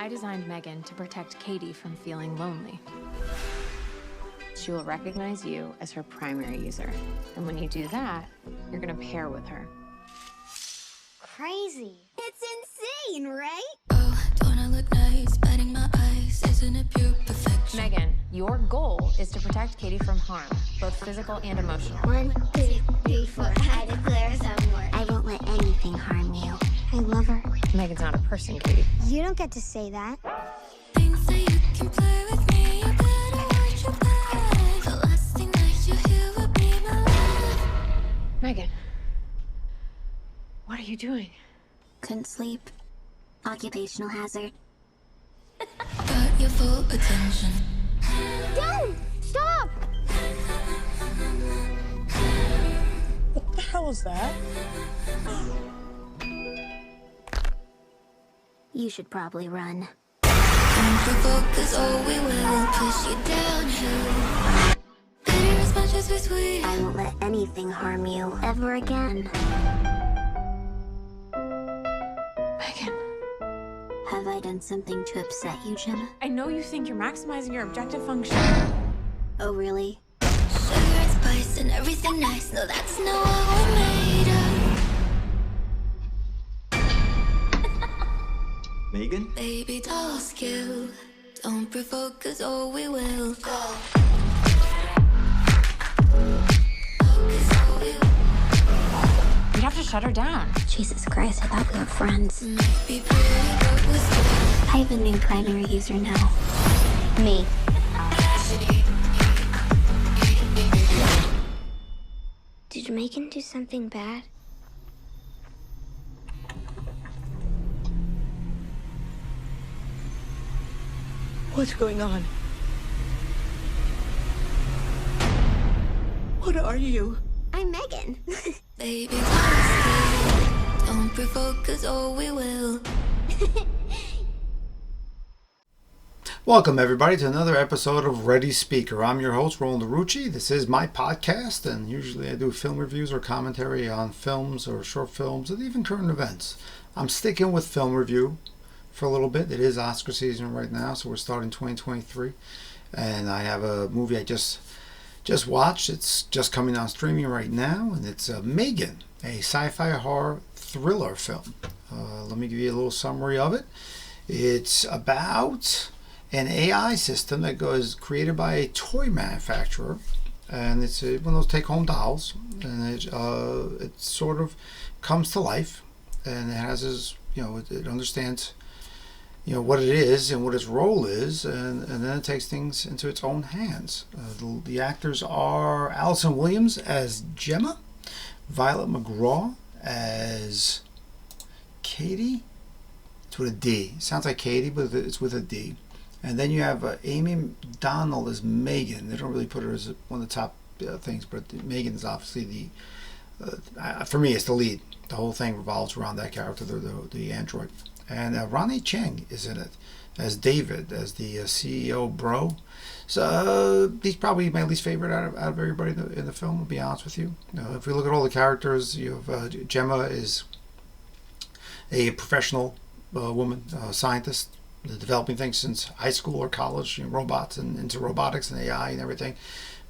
I designed M3GAN to protect Katie from feeling lonely. She will recognize you as her primary user. And when you do that, you're gonna pair with her. Crazy. It's insane, right? Oh, don't I look nice? Biting my eyes, isn't it pure perfection? M3GAN, your goal is to protect Katie from harm, both physical and emotional. 1, 2, 3, 4. I declare some war. I won't let anything harm you. I love her. M3GAN's not a person, Katie. You don't get to say that. Things that you can play with me, you better watch your back. The last thing that you hear will be my life. M3GAN, what are you doing? Couldn't sleep. Occupational hazard. Got your full attention. Don't! Stop! What the hell is that? You should probably run. Don't provoke, 'cause oh, we will push you downhill. Bitter as much as we're sweet. I won't let anything harm you ever again. M3GAN, Have I done something to upset you, Gemma? I know you think you're maximizing your objective function. Oh, really? Sugar and spice and everything nice. No, that's not what we're made of. M3GAN? Baby doll skill. Don't provoke, 'cause oh, we will go. You'd have to shut her down. Jesus Christ, I thought we were friends. Might be pretty, but we're still. I have a new primary user now. Me. Did M3GAN do something bad? What's going on? What are you? I'm M3GAN. Baby doll skill. Don't provoke, 'cause oh, we will. Welcome, everybody, to another episode of Ready Speaker. I'm your host, Roland DeRucci. This is my podcast, and usually I do film reviews or commentary on films or short films and even current events. I'm sticking with film review for a little bit. It is Oscar season right now, so we're starting 2023. And I have a movie I just watched. It's just coming on streaming right now, and it's M3GAN, a sci-fi horror thriller film. Let me give you a little summary of it. It's about an AI system that was created by a toy manufacturer, and it's one of those take-home dolls, and it sort of comes to life, and it has this, it understands, what it is and what its role is, and then it takes things into its own hands. The actors are Allison Williams as Gemma, Violet McGraw as Katie. It's with a D. It sounds like Katie, but it's with a D. And then you have Amy Donald as M3GAN. They don't really put her as one of the top things, but M3GAN is obviously for me, it's the lead. The whole thing revolves around that character, the android. And Ronnie Cheng is in it as David, as the CEO bro. So he's probably my least favorite out of everybody in the film, to be honest with you. If we look at all the characters, you have Gemma is a professional woman, scientist, developing things since high school or college, robots and into robotics and AI and everything.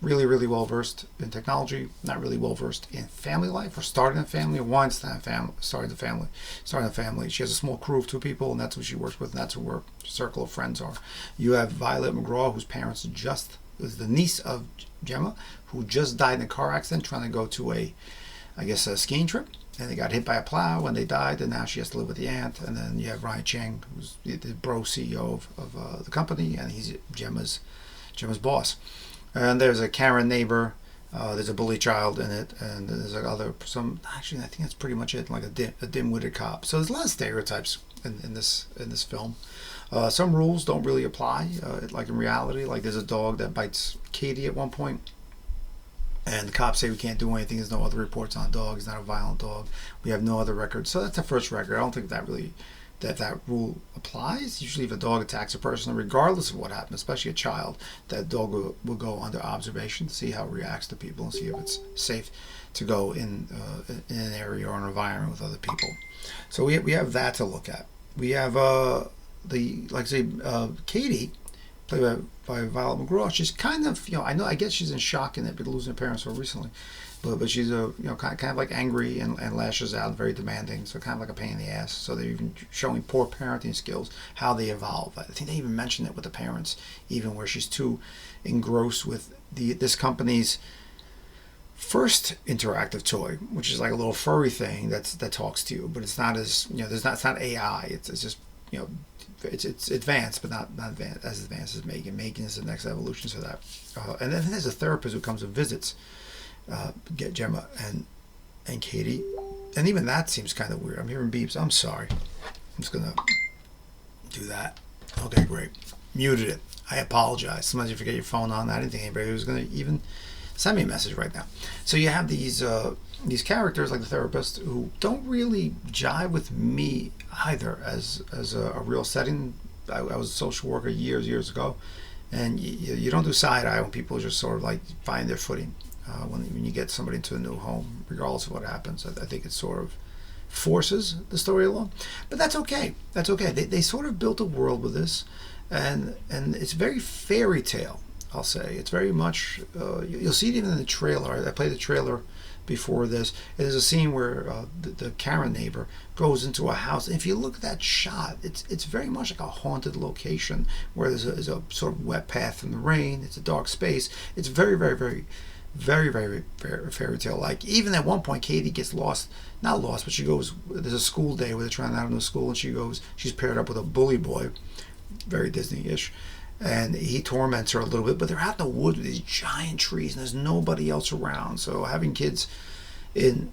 Really, really well versed in technology, not really well versed in family life or starting a family or wanting to start a family. She has a small crew of 2 people, and that's who she works with, and that's who her circle of friends are. You have Violet McGraw, whose parents is the niece of Gemma, who just died in a car accident trying to go to a skiing trip. And they got hit by a plow and they died, and now she has to live with the aunt. And then you have Ronnie Cheng, who's the bro CEO of the company, and he's Gemma's boss. And there's a Karen neighbor, there's a bully child in it, and there's actually I think that's pretty much it, like a dim-witted cop. So there's a lot of stereotypes in this film. Some rules don't really apply, like in reality. Like there's a dog that bites Katie at one point, and the cops say we can't do anything. There's no other reports on dogs. It's not a violent dog. We have no other records. So that's the first record. I don't think that rule applies. Usually if a dog attacks a person, regardless of what happened, especially a child, that dog will go under observation to see how it reacts to people and see if it's safe to go in an area or an environment with other people. So we have that to look at. We have like I say, Katie, played by Violet McGraw, she's kind of, I guess she's in shock in it, but losing her parents so recently. But she's kind of like angry and lashes out and very demanding, so kind of like a pain in the ass. So they're even showing poor parenting skills, how they evolve. I think they even mention it with the parents, even where she's too engrossed with this company's first interactive toy, which is like a little furry thing that talks to you, but it's not as it's not AI. It's just it's advanced, but not as advanced as M3GAN. M3GAN is the next evolution to that. And then there's a therapist who comes and visits. Get Gemma and Katie, and even that seems kind of weird. I'm hearing beeps. I'm sorry. I'm just gonna do that. Okay, great. Muted it. I apologize. Sometimes you forget your phone on. I didn't think anybody was gonna even send me a message right now. So you have these characters like the therapist who don't really jive with me either as a real setting. I was a social worker years ago, and you don't do side eye when people just sort of like find their footing. When you get somebody into a new home, regardless of what happens, I think it sort of forces the story along. But that's okay. That's okay. They sort of built a world with this, and it's very fairy tale, I'll say. It's very much, you'll see it even in the trailer. I played the trailer before this. There's a scene where the Karen neighbor goes into a house. And if you look at that shot, it's very much like a haunted location where there's a sort of wet path from the rain. It's a dark space. It's very, very, very, very, very, very fairy tale like. Even at one point, Katie gets lost, not lost, but she goes, there's a school day where they're trying out of the school, and she's paired up with a bully boy, very Disney-ish, and he torments her a little bit, but they're out in the woods with these giant trees, and there's nobody else around. So having kids in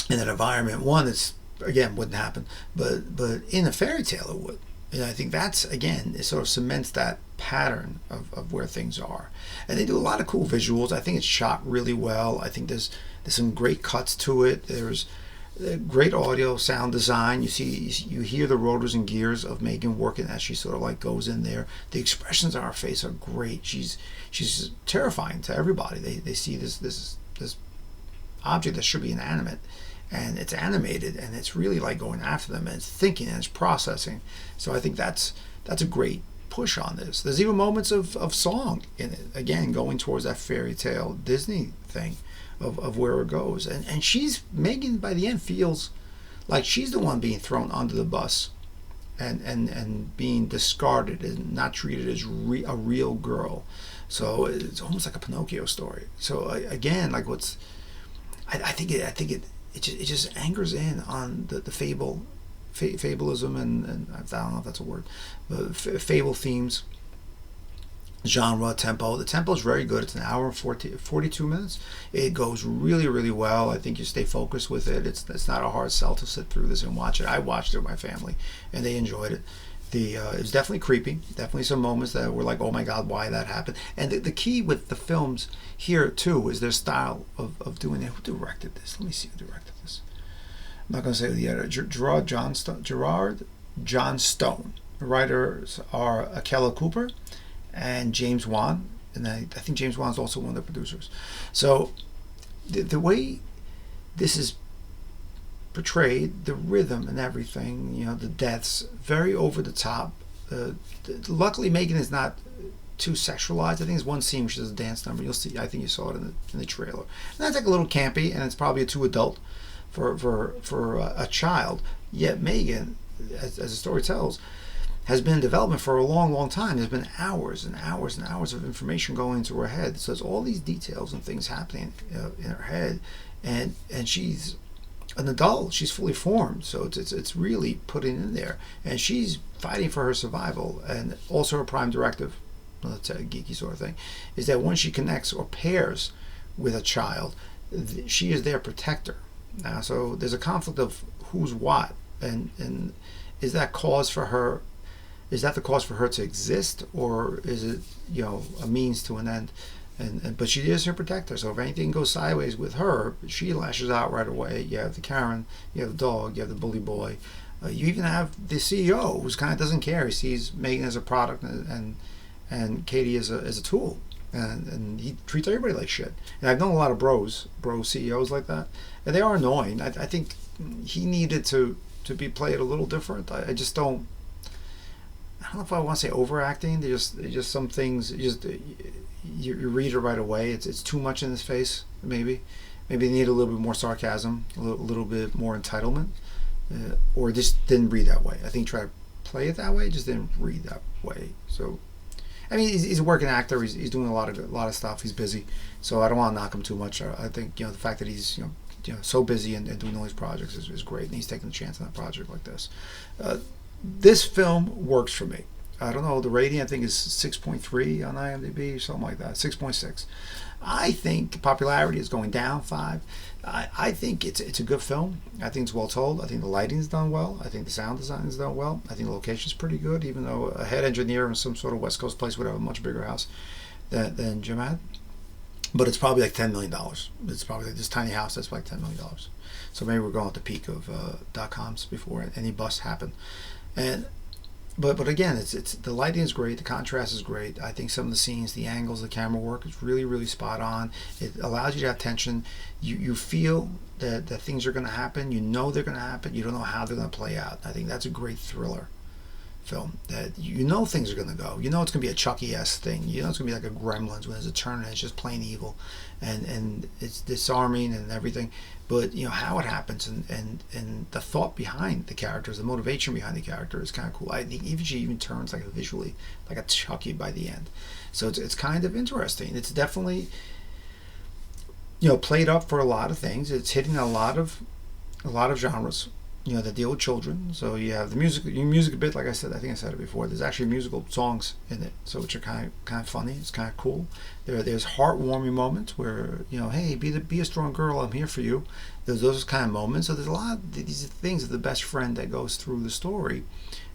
an environment, one, it's, again, wouldn't happen, but in a fairy tale it would. And I think that's, again, it sort of cements that pattern of where things are. And they do a lot of cool visuals. I think it's shot really well. I think there's some great cuts to it. There's great audio, sound design. You hear the rotors and gears of M3GAN working as she sort of like goes in there. The expressions on her face are great. She's terrifying to everybody. They see this object that should be inanimate, and it's animated, and it's really like going after them, and it's thinking, and it's processing. So I think that's a great push on this. There's even moments of song in it, again going towards that fairy tale Disney thing of where it goes. And M3GAN by the end feels like she's the one being thrown under the bus and being discarded and not treated as a real girl. So it's almost like a Pinocchio story. So again, like I think it just angers in on the fableism and I don't know if that's a word, but fable themes, genre, tempo. The tempo is very good. It's an hour and 42 minutes. It goes really, really well. I think you stay focused with it. It's not a hard sell to sit through this and watch it. I watched it with my family, and they enjoyed it. It was definitely creepy. Definitely some moments that were like, oh my God, why that happened. And the key with the films here too is their style of doing it. Who directed this? Let me see who directed this. I'm not going to say the editor. Gerard Johnstone. The writers are Akela Cooper and James Wan. And I think James Wan is also one of the producers. So the way this is portrayed, the rhythm and everything, the deaths, very over the top. Luckily, M3GAN is not too sexualized. I think there's one scene which is a dance number. You'll see. I think you saw it in the trailer. And that's like a little campy, and it's probably too adult for a child. Yet M3GAN, as the story tells, has been in development for a long, long time. There's been hours and hours and hours of information going into her head. So there's all these details and things happening in her head, and she's an adult. She's fully formed, so it's really putting in there, and she's fighting for her survival. And also her prime directive, let's say a geeky sort of thing, is that when she connects or pairs with a child, she is their protector. Now, so there's a conflict of who's what, and is that cause for her? Is that the cause for her to exist, or is it a means to an end? But she is her protector, so if anything goes sideways with her, she lashes out right away. You have the Karen, you have the dog, you have the bully boy, you even have the CEO who kind of doesn't care. He sees M3GAN as a product and Katie as a tool, and he treats everybody like shit. And I've known a lot of bro CEOs like that, and they are annoying. I think he needed to be played a little different. I just don't. I don't know if I want to say overacting. There's just some things. You read it right away. It's too much in his face. Maybe they need a little bit more sarcasm, a little bit more entitlement, or just didn't read that way. I think try to play it that way, just didn't read that way. So, I mean, he's a working actor. He's doing a lot of stuff. He's busy, so I don't want to knock him too much. I think the fact that he's so busy and doing all these projects is great, and he's taking a chance on a project like this. This film works for me. I don't know, the rating I think is 6.3 on IMDb or something like that, 6.6. I think popularity is going down 5. I think it's a good film. I think it's well told. I think the lighting's done well. I think the sound design is done well. I think the location's pretty good, even though a head engineer in some sort of West Coast place would have a much bigger house than Jim had. But it's probably like $10 million. It's probably like this tiny house that's like $10 million. So maybe we're going at the peak of .coms before any bust happened. But again, it's the lighting is great, the contrast is great. I think some of the scenes, the angles, the camera work is really spot on. It allows you to have tension. You feel that things are going to happen. You know they're going to happen. You don't know how they're going to play out. I think that's a great thriller film. That things are going to go. You know it's going to be a Chucky-esque thing. You know it's going to be like a Gremlins when there's a turn and it's just plain evil, and it's disarming and everything. But how it happens and the thought behind the characters, the motivation behind the character is kind of cool. I think she even turns like visually like a Chucky by the end. So it's kind of interesting. It's definitely played up for a lot of things. It's hitting a lot of genres. That deal with children. So you have the music bit, like I said. I think I said it before. There's actually musical songs in it, so which are kind of funny. It's kind of cool. There's heartwarming moments where hey, be a strong girl. I'm here for you. There's those kind of moments. So there's a lot of these things of the best friend that goes through the story,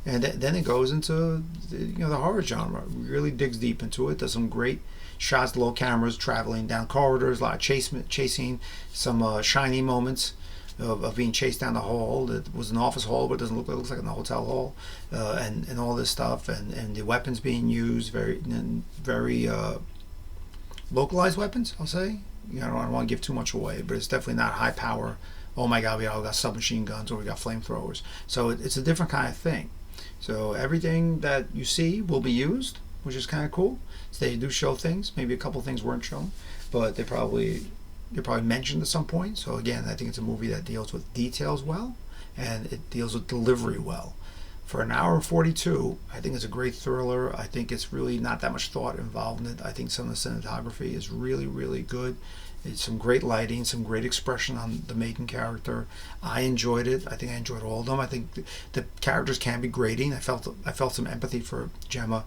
and then it goes into the horror genre. Really digs deep into it. Does some great shots, low cameras, traveling down corridors, a lot of chasing, some shiny moments. Of being chased down the hall. It was an office hall, but it doesn't look like, it looks like a hotel hall, and all this stuff, and the weapons being used very localized weapons. I'll say. I don't want to give too much away, but it's definitely not high power. Oh my God, we all got submachine guns or we got flamethrowers. So it's a different kind of thing. So everything that you see will be used, which is kind of cool. So they do show things. Maybe a couple things weren't shown, but they're probably mentioned at some point. So again, I think it's a movie that deals with details well, and it deals with delivery well. For an hour and 42, I think it's a great thriller. I think it's really not that much thought involved in it. I think some of the cinematography is really good. It's some great lighting, some great expression on the main character. I enjoyed it. I think I enjoyed all of them. I think the characters can be grating. I felt some empathy for Gemma.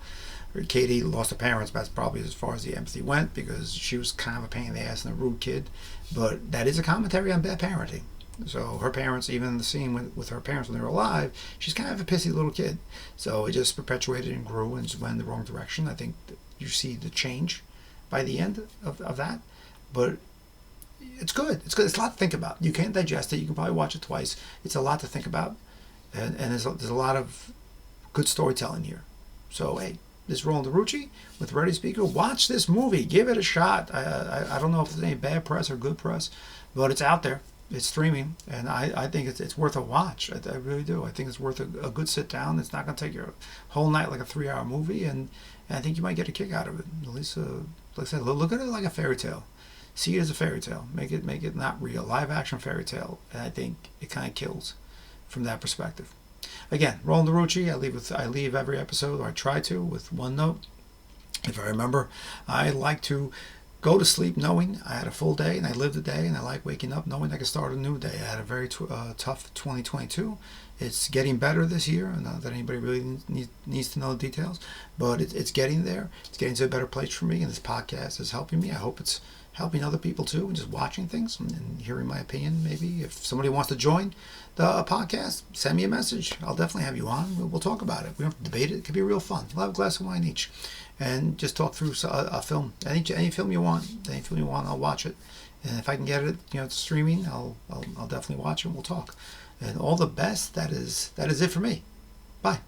Katie lost her parents, but that's probably as far as the empathy went, because she was kind of a pain in the ass and a rude kid. But that is a commentary on bad parenting. So her parents, even in the scene with her parents when they were alive, she's kind of a pissy little kid. So it just perpetuated and grew and went in the wrong direction. I think you see the change by the end of that. But it's good. It's good. It's a lot to think about. You can't digest it. You can probably watch it twice. It's a lot to think about. And there's a lot of good storytelling here. So, hey, this is Roland DeRucci with Ready Speaker. Watch this movie. Give it a shot. I don't know if there's any bad press or good press, but it's out there. It's streaming, and I think it's worth a watch. I really do. I think it's worth a good sit down. It's not going to take your whole night like a 3-hour movie, and I think you might get a kick out of it. At least, like I said, look at it like a fairy tale. See it as a fairy tale. Make it not real. Live action fairy tale, and I think it kind of kills from that perspective. Again, Roland DeRucci. I leave every episode, or I try to, with one note. If I remember, I like to go to sleep knowing I had a full day and I lived a day, and I like waking up knowing I can start a new day. I had a very tough 2022. It's getting better this year, and not that anybody really needs to know the details, but it's getting there. It's getting to a better place for me, and this podcast is helping me. I hope it's helping other people too, and just watching things and hearing my opinion. Maybe if somebody wants to join the podcast, send me a message. I'll definitely have you on. We'll talk about it. We don't have to debate it. It could be real fun. We'll have a glass of wine each and just talk through a film. Any film you want, I'll watch it. And if I can get it, streaming, I'll definitely watch it and we'll talk. And all the best. That is it for me. Bye.